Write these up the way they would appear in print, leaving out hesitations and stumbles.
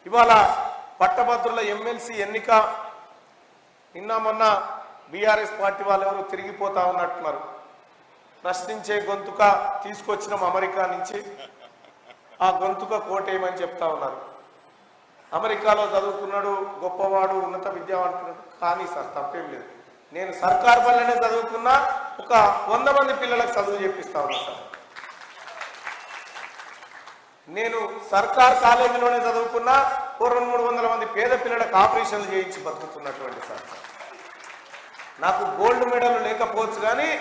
ఇవాళ పట్టభద్రుల ఎమ్మెల్సీ ఎన్నిక నిన్న మొన్న బీఆర్ఎస్ పార్టీ వాళ్ళు ఎవరు తిరిగిపోతా ఉన్నట్టున్నారు. ప్రశ్నించే గొంతుక తీసుకొచ్చినాం అమెరికా నుంచి, ఆ గొంతుక కోటేయమని చెప్తా ఉన్నారు. అమెరికాలో చదువుకున్నాడు, గొప్పవాడు, ఉన్నత విద్యావంతుడు. కానీ సార్ తప్పేం లేదు, నేను సర్కార్ బళ్ళనే చదువుకున్నా, ఒక 100 మంది పిల్లలకు చదువు చెప్పిస్తా ఉన్నా సార్. నేను సర్కార్ కాలేజీలోనే చదువుకున్నా, 200-300 మంది పేద పిల్లలకు ఆపరేషన్లు చేయించి బతుకుతున్నటువంటి సార్. నాకు గోల్డ్ మెడల్ లేకపోవచ్చు కానీ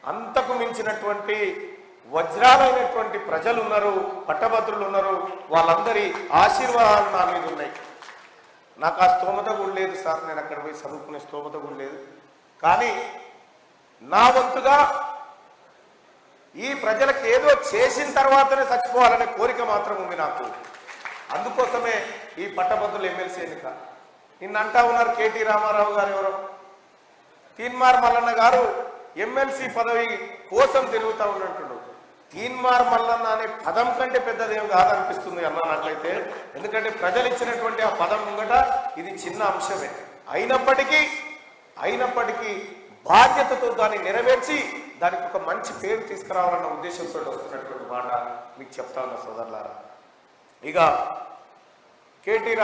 అంతకు మించినటువంటి వజ్రాలైనటువంటి ప్రజలు ఉన్నారు, పట్టభద్రులు ఉన్నారు. వాళ్ళందరి ఆశీర్వాదాలు నా మీద ఉన్నాయి. నాకు ఆ స్తోమత కూడా లేదు సార్, నేను అక్కడ పోయి చదువుకునే స్తోమత కూడా లేదు. కానీ నా వంతుగా ఈ ప్రజలకు ఏదో చేసిన తర్వాతనే చచ్చిపోవాలనే కోరిక మాత్రం ఉంది నాకు. అందుకోసమే ఈ పట్టభద్రుల ఎమ్మెల్సీ ఎన్నిక. నిన్న అంటా ఉన్నారు కేటీ రామారావు గారు ఎవరో, తీన్మార్ మల్లన్న గారు ఎమ్మెల్సీ పదవి కోసం తిరుగుతూ ఉన్నట్టు. తీన్మార్ మల్లన్న అనే పదం కంటే పెద్దదేం కాదనిపిస్తుంది అన్న నాకైతే. ఎందుకంటే ప్రజలు ఇచ్చినటువంటి ఆ పదం ముంగట ఇది చిన్న అంశమే. అయినప్పటికీ బాధ్యతతో దాన్ని నెరవేర్చి దానికి ఒక మంచి పేరు తీసుకురావాలన్న ఉద్దేశంతో వస్తున్నటువంటి మాట మీకు చెప్తా ఉన్నా సోదరులారా. ఇక కేటీ